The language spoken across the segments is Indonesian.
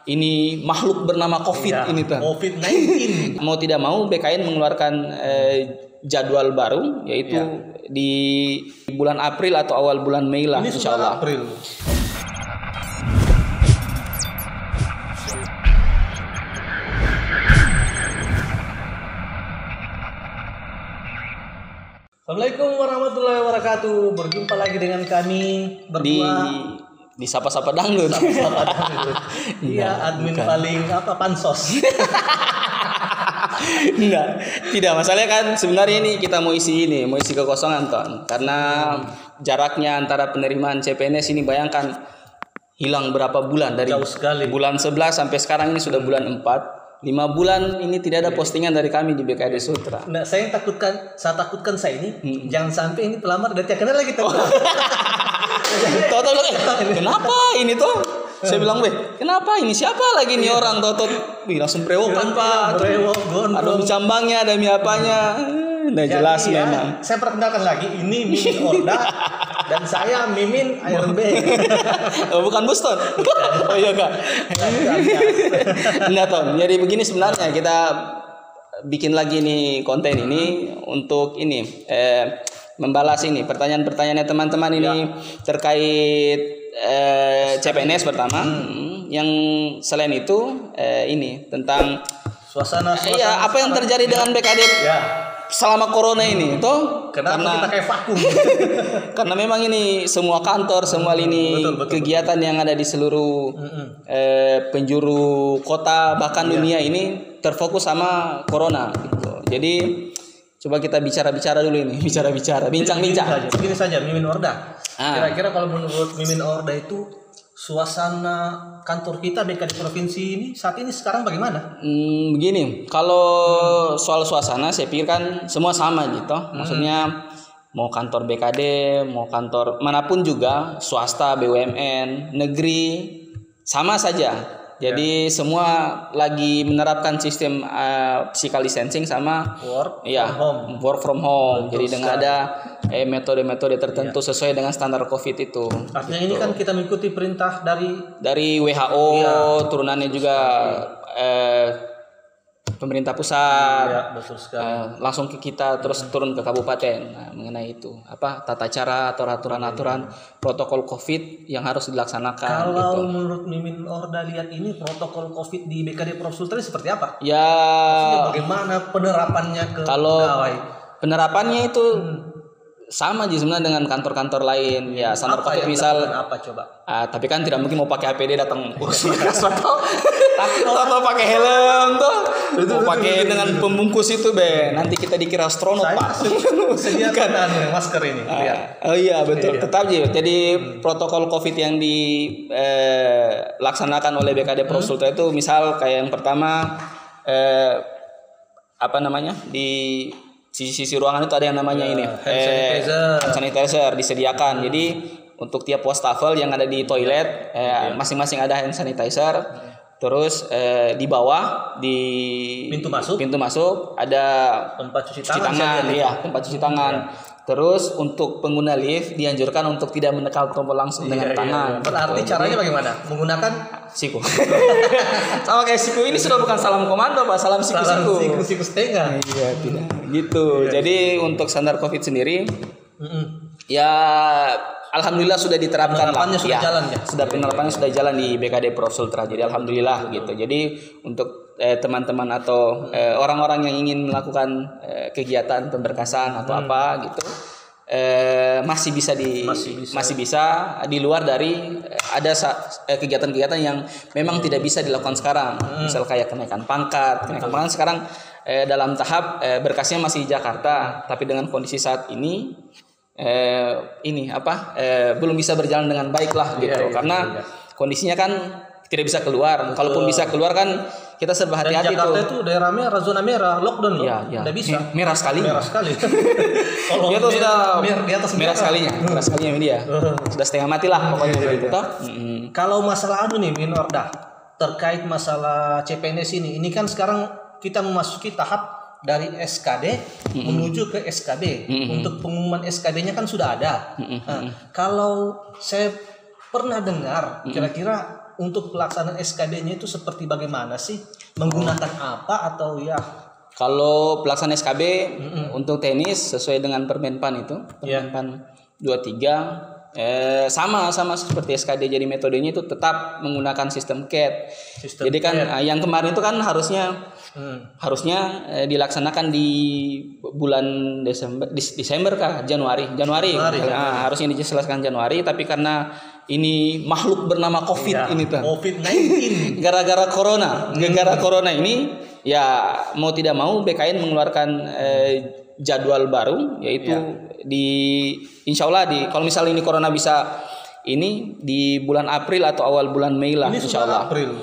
ini makhluk bernama COVID ini tuh. COVID-19. Mau tidak mau BKN mengeluarkan jadwal baru, yaitu di bulan April atau awal bulan Mei lah, insya Allah. April. Assalamualaikum warahmatullahi wabarakatuh. Berjumpa lagi dengan kami berdua di Sapa-Sapa Dangdut. Iya, admin paling pansos. Enggak, tidak. Masalahnya kan sebenarnya ini kita mau isi kekosongan Ton. Karena jaraknya antara penerimaan CPNS ini bayangkan hilang berapa bulan dari jauh sekali. Bulan 11 sampai sekarang ini sudah bulan 4. 5 bulan ini tidak ada postingan dari kami di BKD Sultra. Nah, saya takutkan saya ini jangan sampai ini pelamar dan tidak kenal lagi. Toto kenapa ini tuh? Saya bilang, kenapa ini? Siapa lagi nih orang? Toto langsung brewokan Pak. Ada mie cambangnya, ada mie apanya. Nah, jelas memang. Saya perkenalkan lagi, ini Mimin Orda dan saya Mimin Iron Bay. Oh, bukan Buston. Oh iya Kak. Enggak Ton. Jadi begini sebenarnya kita bikin lagi nih konten ini untuk ini membalas ini pertanyaan-pertanyaannya teman-teman ini terkait CPNS pertama. Yang selain itu ini tentang suasana iya, apa yang terjadi dengan BKD selama corona ini toh, karena kita kayak vakum. Karena memang ini semua kantor, semua lini kegiatan yang ada di seluruh penjuru kota bahkan dunia ini terfokus sama corona gitu. Jadi coba kita bicara dulu ini, bincang-bincang. Begini saja Mimin Orda. Kira-kira kalau menurut Mimin Orda itu suasana kantor kita BKD provinsi ini saat ini sekarang bagaimana? Begini, kalau soal suasana saya pikir kan semua sama gitu. Maksudnya mau kantor BKD, mau kantor manapun juga, swasta, BUMN, negeri sama saja. Jadi semua lagi menerapkan sistem physical distancing sama work from home. Jadi dengan ada metode-metode tertentu sesuai dengan standar COVID itu. Artinya ini kan kita mengikuti perintah dari WHO, turunannya juga pemerintah pusat. Iya, betul sekali. Langsung ke kita terus turun ke kabupaten. Nah, mengenai itu tata cara atau aturan protokol COVID yang harus dilaksanakan. Kalau menurut Mimin Orda lihat ini protokol COVID di BKD Prof Sultra seperti apa? Ya. Maksudnya bagaimana penerapannya ke pegawai? Penerapannya itu sama aja sebenarnya dengan kantor-kantor lain. Ya, standar COVID misal apa coba? Tapi kan tidak mungkin mau pakai APD datang kursi atau pakai helm tuh. Mau pakai dengan pembungkus itu nanti kita dikira astronot Pak. Sediakan masker ini. Oh iya betul. Tetap jadi protokol COVID yang dilaksanakan oleh BKD Prof Sultra itu misal kayak yang pertama di sisi ruangan itu ada yang namanya hand sanitizer disediakan. Jadi untuk tiap wastafel yang ada di toilet masing-masing ada hand sanitizer. Terus di bawah di pintu masuk ada tempat cuci tangan, tempat cuci tangan. Terus untuk pengguna lift dianjurkan untuk tidak menekan tombol langsung dengan tangan. Berarti caranya bagaimana? Menggunakan siku. Sama kayak siku ini sudah bukan salam komando Pak, salam siku. Siku setengah. Iya, tidak. Gitu. Jadi untuk standar COVID sendiri ya alhamdulillah sudah diterapkan penerapannya sudah jalan ya. Penerapannya sudah jalan di BKD Prof Sultra. Jadi alhamdulillah gitu. Jadi untuk teman-teman atau orang-orang yang ingin melakukan kegiatan pemberkasan atau apa gitu masih bisa di luar dari ada kegiatan-kegiatan yang memang tidak bisa dilakukan sekarang. Misal kayak kenaikan pangkat sekarang dalam tahap berkasnya masih di Jakarta, tapi dengan kondisi saat ini belum bisa berjalan dengan baik lah gitu. Karena kondisinya kan tidak bisa keluar. Kalaupun bisa keluar kan kita serba hati-hati. Jakarta itu daerah merah, zona merah, lockdown loh. Tidak bisa. Merah sekali. Kalau dia tuh sudah di atas merah sekalinya dia. Sudah setengah mati lah pokoknya gitu. Kalau masalah nih Min Orda terkait masalah CPNS ini kan sekarang kita memasuki tahap dari SKD menuju ke SKB. Untuk pengumuman SKB-nya kan sudah ada. Kalau saya pernah dengar kira-kira untuk pelaksanaan SKB-nya itu seperti bagaimana sih? Menggunakan apa atau ya? Kalau pelaksanaan SKB untuk tenis sesuai dengan Permenpan itu, Permenpan 23 sama seperti SKD. Jadi metodenya itu tetap menggunakan sistem CAT. Jadi kan yang kemarin itu kan harusnya dilaksanakan di bulan Desember kah? Januari. Harusnya dijelaskan Januari, tapi karena ini makhluk bernama COVID ini tuh. COVID-19. Gara-gara corona ini ya mau tidak mau BKN mengeluarkan jadwal baru, yaitu insya Allah kalau misalnya ini corona bisa ini di bulan April atau awal bulan Mei lah, insya Allah. April.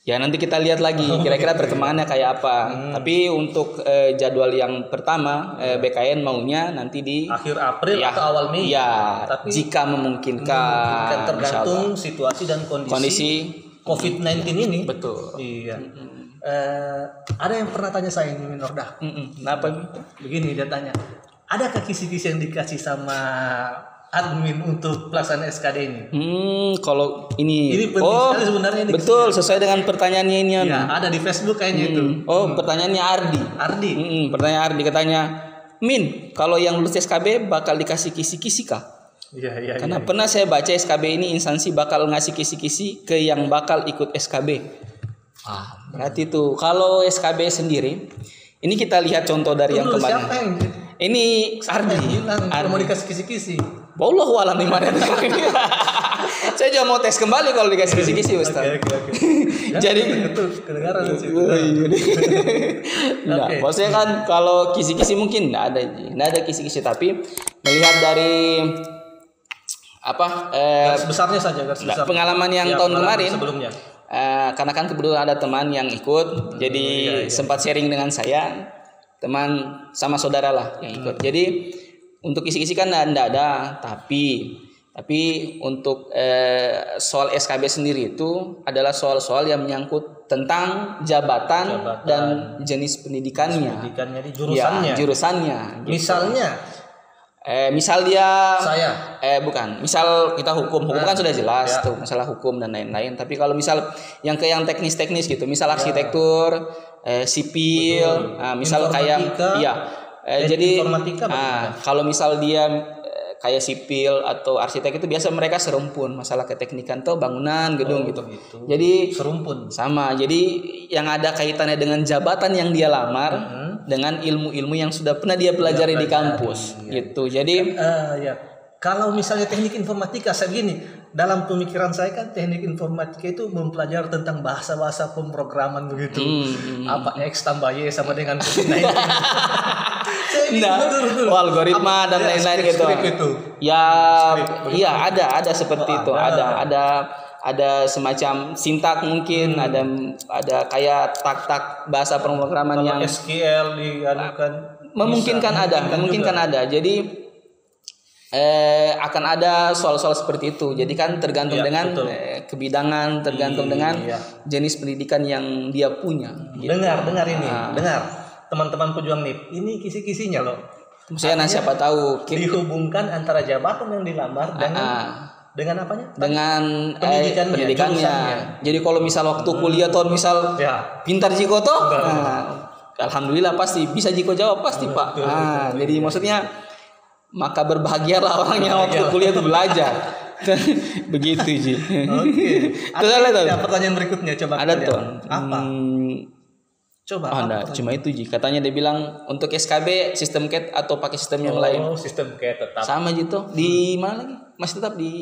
Ya nanti kita lihat lagi kira-kira perkembangannya kayak apa. Tapi untuk jadwal yang pertama BKN maunya nanti di akhir April atau awal Mei. Ya, tapi jika memungkinkan tergantung situasi dan kondisi COVID-19 ini. Betul. Iya. Ada yang pernah tanya saya ini Norda. Kenapa? Begini dia tanya. Adakah kisi-kisi yang dikasih sama admin untuk pelaksanaan SKD ini? Kalau ini penting sekali sebenarnya ini. Betul, sesuai dengan pertanyaannya ini. Ya, ada di Facebook kayaknya itu. Pertanyaannya Ardi. Pertanyaan Ardi katanya, Min, kalau yang lulus SKB bakal dikasih kisi-kisi kah? Iya. Karena pernah saya baca SKB ini instansi bakal ngasih kisi-kisi ke yang bakal ikut SKB. Berarti tuh kalau SKB sendiri, ini kita lihat contoh dari yang kemarin. Siapa yang ini Ardi mau dikasih kisi-kisi? Wallahu a'lam gimana. Saya juga mau tes kembali kalau dikasih kisi-kisi, Ustaz. Oke. Jadi kedengaran sih. Nah, maksudnya kan kalau kisi-kisi mungkin enggak ada kisi-kisi, tapi melihat dari garis besarnya saja, pengalaman yang tahun kemarin sebelumnya. Karena kan kebetulan ada teman yang ikut, jadi sempat sharing dengan saya, teman sama saudara lah yang ikut. Jadi untuk isi-isi kan enggak ada, tapi untuk soal SKB sendiri itu adalah soal-soal yang menyangkut tentang jabatan dan jenis pendidikannya. Jurusannya. Ya, jurusannya. Gitu. Misalnya. Misal dia saya bukan, misal kita hukum kan sudah jelas tuh masalah hukum dan lain-lain. Tapi kalau misal yang teknis-teknis gitu, misal arsitektur, sipil, misal kayak jadi kalau misal dia kayak sipil atau arsitek itu biasa mereka serumpun masalah keteknikan tuh bangunan gedung gitu. Jadi serumpun sama. Jadi yang ada kaitannya dengan jabatan yang dia lamar dengan ilmu-ilmu yang sudah pernah dia pelajari di kampus gitu. Jadi kalau misalnya teknik informatika saya begini, dalam pemikiran saya kan teknik informatika itu mempelajari tentang bahasa-bahasa pemrograman begitu. Apa X tambah Y sama dengan algoritma dan lain-lain gitu. Iya ada seperti itu. Ada semacam sintak mungkin, ada kayak tak-tak bahasa pemrograman yang SQL dianukan. Memungkinkan ada. Jadi akan ada soal-soal seperti itu. Jadi kan tergantung dengan kebidangan, tergantung dengan jenis pendidikan yang dia punya. Gitu. Dengar ini, dengar teman-teman pejuang NIP. Ini kisi-kisinya loh. Saya siapa tahu dihubungkan antara jabatan yang dilamar dengan apanya? Dengan pendidikannya. Jadi kalau misal waktu kuliah tuh misal pintar Jiko toh, alhamdulillah pasti bisa Jiko jawab pasti Pak. Jadi maksudnya maka berbahagialah orang yang waktu kuliah itu belajar. Begitu Ji. Oke. Ada pertanyaan berikutnya coba. Ada tuh. Apa? Coba. Cuma itu Ji. Katanya dia bilang untuk SKB sistem CAT atau pakai sistem yang lain. Sistem CAT tetap. Sama gitu. Di mana lagi? Masih tetap di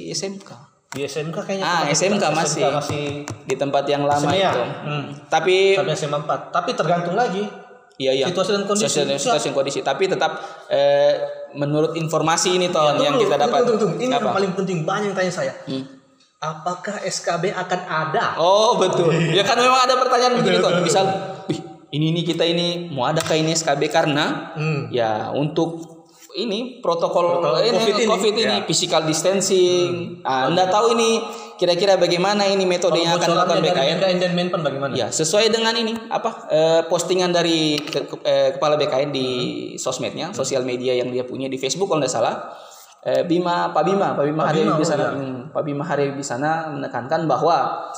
SMK. Di SMK kayaknya. SMK masih di tempat yang lama itu. Tapi sampai SMA 4. Tapi tergantung lagi. Iya. Situasi dan kondisi. Tapi tetap menurut informasi ini yang kita dapat. Ini yang paling penting, banyak yang tanya saya. Apakah SKB akan ada? Oh betul. Ya kan memang ada pertanyaan begini tuh. Misal, ini kita ini mau adakah ini SKB karena ya untuk ini protokol COVID ini physical distancing. Anda tahu ini kira-kira bagaimana ini metode yang akan dilakukan BKN dan Menpan bagaimana? Ya sesuai dengan ini postingan dari kepala BKN di sosmednya, sosial media yang dia punya di Facebook kalau tidak salah. Pak Bima Hari Bima, di sana, Pak Bima Hari di sana menekankan bahwa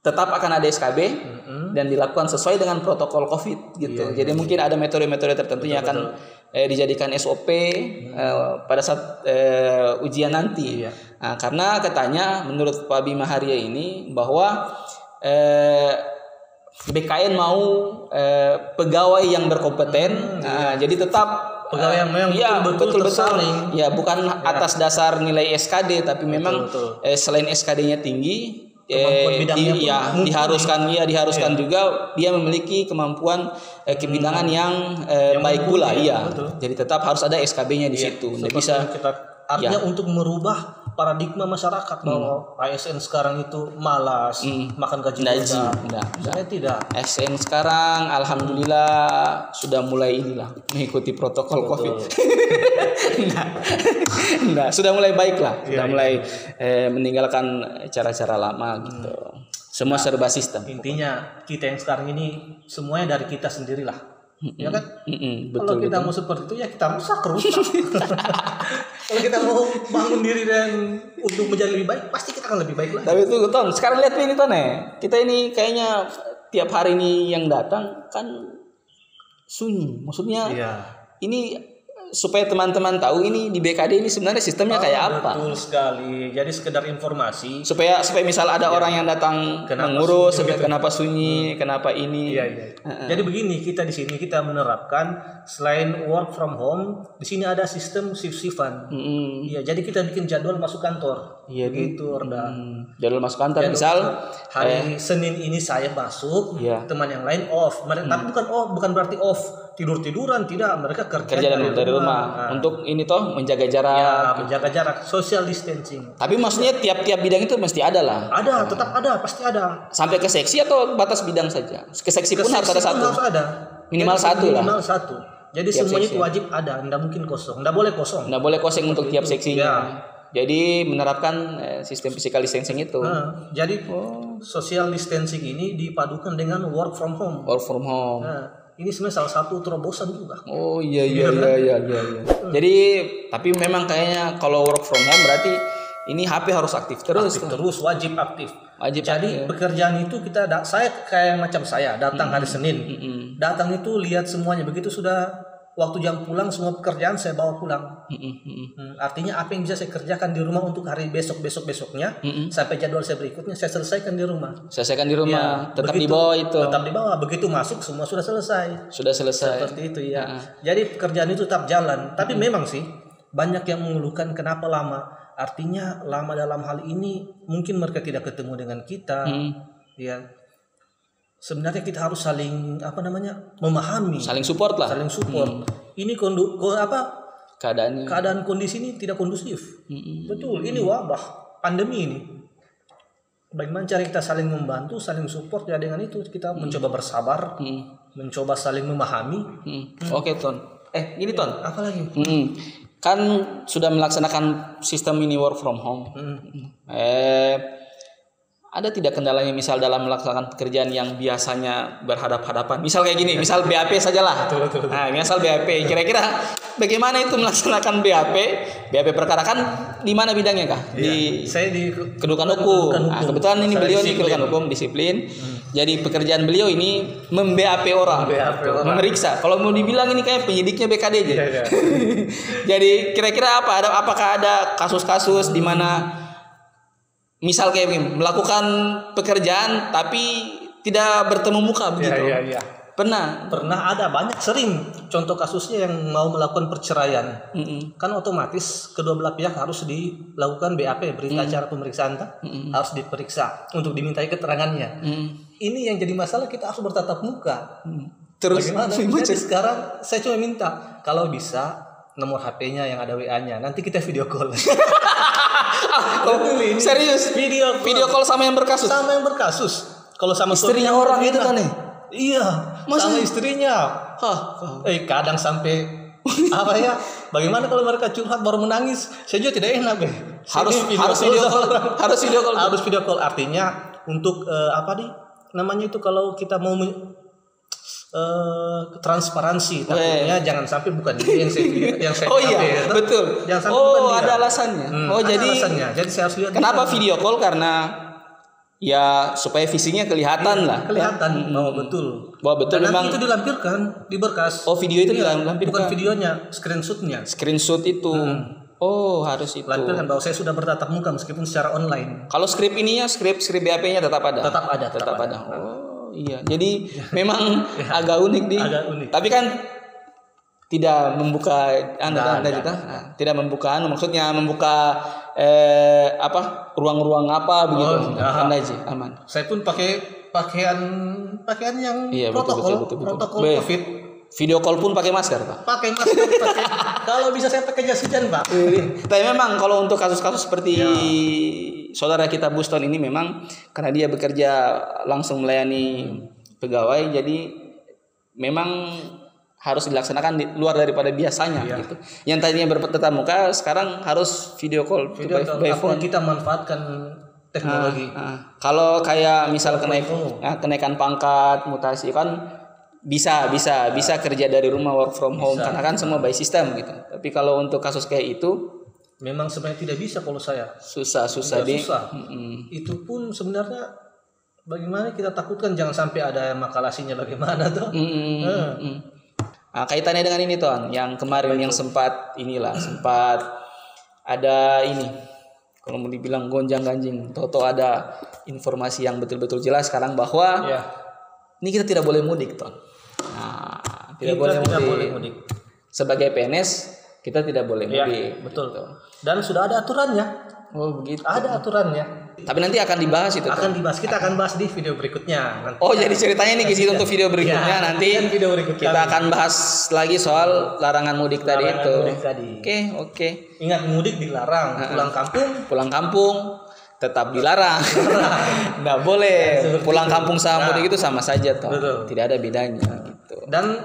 tetap akan ada SKB dan dilakukan sesuai dengan protokol COVID gitu. Jadi mungkin ada metode-metode tertentu yang akan dijadikan SOP pada saat ujian nanti. Nah, karena katanya menurut Pak Bima Haria ini bahwa BKN mau pegawai yang berkompeten, jadi tetap pegawai yang memang betul-betul tersaring. Ya, bukan atas dasar nilai SKD, tapi memang selain SKD-nya tinggi, diharuskan juga dia memiliki kemampuan kebidangan yang baik pula. Jadi tetap harus ada SKB-nya di situ. Nggak bisa artinya untuk merubah paradigma masyarakat bahwa ASN sekarang itu malas makan gaji muda. Saya tidak. ASN sekarang alhamdulillah sudah mulai mengikuti protokol COVID. Sudah mulai baik lah. Sudah mulai meninggalkan cara-cara lama gitu. Semua serba sistem. Intinya kita yang sekarang ini semuanya dari kita sendirilah. Ya kan? Betul, kalau kita mau seperti itu ya kita rusak. Kalau kita mau bangun diri dan untuk menjadi lebih baik, pasti kita akan lebih baik lagi. Tapi itu Ton, sekarang lihat ini Ton kita ini kayaknya tiap hari ini yang datang kan sunyi. Maksudnya ini supaya teman-teman tahu ini di BKD ini sebenarnya sistemnya kayak apa. Betul sekali. Jadi sekedar informasi. Supaya misal ada orang yang datang mengurus, kenapa sunyi, kenapa ini. Jadi begini, kita di sini kita menerapkan selain work from home, di sini ada sistem shift-shiftan. Jadi kita bikin jadwal masuk kantor. Gitu, Orda. Jadwal masuk kantor, misal hari Senin ini saya masuk, teman yang lain off. Tapi bukan berarti off. Tidur-tiduran tidak, mereka kerja dari rumah. Untuk ini menjaga jarak. Menjaga jarak, social distancing. Tapi maksudnya tiap bidang itu mesti ada lah. Ada, tetap ada, pasti ada. Sampai ke seksi atau batas bidang saja? Ke seksi pun harus ada satu. Harus ada. Minimal satu lah. Minimal satu. Jadi semuanya itu wajib ada, tidak mungkin kosong. Tidak boleh kosong. Tidak boleh kosong untuk tiap seksinya. Jadi menerapkan sistem physical distancing itu. Jadi social distancing ini dipadukan dengan work from home. Work from home. Ini sebenarnya salah satu terobosan juga. Oh iya. Jadi tapi memang kayaknya kalau work from home berarti ini HP harus aktif terus. Wajib aktif. Jadi pekerjaan itu saya kayak macam saya datang hari Senin. Datang itu lihat semuanya, begitu sudah waktu jam pulang semua pekerjaan saya bawa pulang. Artinya apa yang bisa saya kerjakan di rumah untuk hari besoknya sampai jadwal saya berikutnya saya selesaikan di rumah. Tetap dibawa itu. Tetap dibawa. Begitu masuk semua sudah selesai. Seperti itu ya. Jadi pekerjaan itu tetap jalan. Tapi memang sih banyak yang mengeluhkan kenapa lama. Artinya lama dalam hal ini mungkin mereka tidak ketemu dengan kita. Sebenarnya kita harus saling memahami, saling support lah. Ini keadaan kondisi ini tidak kondusif. Betul, ini wabah pandemi ini. Bagaimana cara kita saling membantu, saling support ya, dengan itu kita mencoba bersabar, mencoba saling memahami. Oke, Ton. Ini Ton, apa lagi? Kan sudah melaksanakan sistem ini work from home. Ada tidak kendalanya misal dalam melaksanakan pekerjaan yang biasanya berhadap-hadapan? Misal kayak gini, misal BAP sajalah. Nah, misal BAP, kira-kira bagaimana itu melaksanakan BAP? BAP perkara kan di mana bidangnya Kak? Saya di kedudukan hukum. Nah, kebetulan ini beliau di kedudukan hukum, disiplin. Jadi pekerjaan beliau ini mem-BAP orang, memeriksa. Kalau mau dibilang ini kayak penyidiknya BKD aja. Jadi kira-kira apakah ada kasus-kasus di mana misal kayak begini, melakukan pekerjaan tapi tidak bertemu muka begitu? Pernah ada banyak, sering. Contoh kasusnya yang mau melakukan perceraian, kan otomatis kedua belah pihak harus dilakukan BAP, berita acara pemeriksaan, harus diperiksa untuk dimintai keterangannya. Ini yang jadi masalah, kita harus bertatap muka. Terus bagaimana? Jadi sekarang saya cuma minta kalau bisa nomor HP-nya yang ada WA-nya, nanti kita video call. Serius? Video call sama yang berkasus? Sama yang berkasus. Kalau sama istrinya orang itu kan nih? Iya. Sama istrinya. Kadang sampai bagaimana kalau mereka curhat baru menangis? Saya juga tidak enak, Harus video call. Artinya untuk namanya itu kalau kita mau transparansi, takutnya jangan sampai bukan ini yang saya Oh iya, update, betul. jangan sampai Oh, bukan dia. ada alasannya. Oh, Ada jadi alasannya. Jadi saya harus lihat kenapa dia. video call? Karena ya supaya visinya kelihatan lah. Kelihatan bahwa betul. Bahwa betul Dan memang. nanti itu dilampirkan di berkas. Oh, video itu Iya, dilampirkan. bukan videonya, screenshotnya. Screenshot itu. Oh, harus itu. Lampirkan bahwa saya sudah bertatap muka meskipun secara online. Kalau skrip ininya, skrip BAP-nya tetap ada. Tetap ada. Oh, iya. Jadi memang agak unik nih. Agak unik. Tapi kan tidak membuka Tidak. tidak membuka maksudnya membuka ruang-ruang apa begitu. Anda aja aman. Saya pun pakai pakaian yang Iya, betul. protokol Baik. COVID. Video call pun pakai masker, Pak. Pakai masker, kalau bisa saya pakai jas hujan, Pak. Tapi memang kalau untuk kasus-kasus seperti saudara kita Buston ini memang karena dia bekerja langsung melayani pegawai, jadi memang harus dilaksanakan di luar daripada biasanya gitu. Yang tadinya bertatap muka sekarang harus video call by phone. Kita manfaatkan teknologi. Kalau kayak misal kenaikan pangkat, mutasi kan bisa kerja dari rumah, work from home karena kan semua by system gitu. Tapi kalau untuk kasus kayak itu memang sebenarnya tidak bisa kalau saya. Susah. Itu pun sebenarnya bagaimana kita takutkan jangan sampai ada makalasinya bagaimana tuh. Nah, kaitannya dengan ini Ton, yang kemarin yang sempat ada ini. Kalau mau dibilang gonjang-ganjing, Toto ada informasi yang betul-betul jelas sekarang bahwa ini kita tidak boleh mudik, Ton. Nah, tidak boleh mudik. Sebagai PNS kita tidak boleh mudik. Betul. Dan sudah ada aturannya. Oh, begitu. Ada aturannya. Tapi nanti akan dibahas itu. Kita akan bahas di video berikutnya. Nanti jadi ceritanya ini gitu untuk video berikutnya nanti kita akan bahas lagi soal larangan mudik tadi itu. Oke. Ingat mudik dilarang, pulang kampung tetap dilarang. Nggak boleh. Pulang kampung sama mudik itu sama saja toh. Betul. Tidak ada bedanya gitu. Dan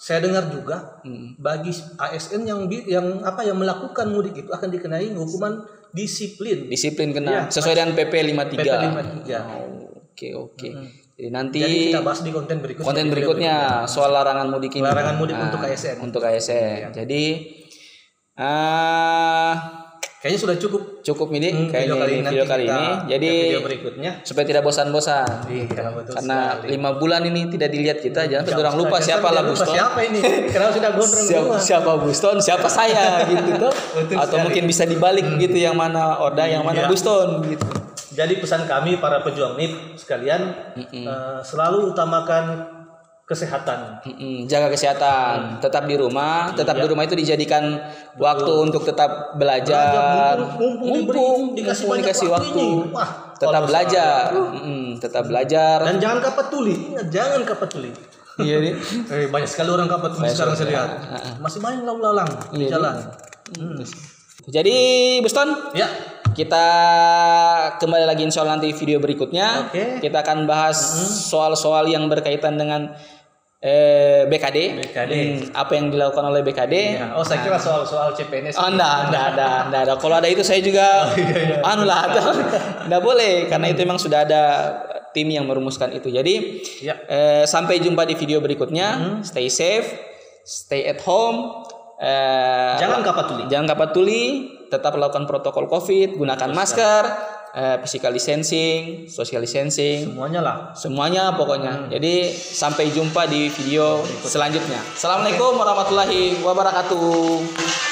saya dengar juga bagi ASN yang melakukan mudik itu akan dikenai hukuman disiplin. Disiplin kena sesuai dengan PP 53. Oke. Jadi kita bahas di konten berikutnya soal larangan mudik ini. Larangan mudik untuk ASN. Untuk ASN. Jadi kayaknya sudah cukup ini video kali ini. Jadi video berikutnya supaya tidak bosan-bosan. Karena 5 bulan ini tidak dilihat kita, jangan sampai orang lupa siapa lah Buston. Siapa ini? Karena sudah gondrong siapa Buston, siapa saya gitu tuh. Atau mungkin bisa dibalik gitu, yang mana Orda, yang mana Buston gitu. Jadi pesan kami para pejuang NIP sekalian, selalu utamakan kesehatan. Jaga kesehatan, tetap di rumah. Tetap di rumah itu dijadikan waktu untuk tetap belajar. Mumpung dikasih waktu. Tetap belajar. Tetap belajar. Dan jangan kapat tuli. Jangan kapat tuli. Iya nih. Banyak sekali orang kapat tuli sekarang saya lihat. Masih banyak lalu-lalang di jalan. Jadi Buston, kita kembali lagi insya Allah nanti video berikutnya. Kita akan bahas soal-soal yang berkaitan dengan BKD. Apa yang dilakukan oleh BKD. Saya kira soal CPNS. Enggak ada. Kalau ada itu saya juga enggak boleh, karena itu memang sudah ada tim yang merumuskan itu. Jadi sampai jumpa di video berikutnya. Stay safe, stay at home. Jangan kapat tuli, tetap lakukan protokol COVID, gunakan masker, physical distancing, social distancing, semuanya pokoknya. Jadi sampai jumpa di video selanjutnya. Assalamualaikum warahmatullahi wabarakatuh.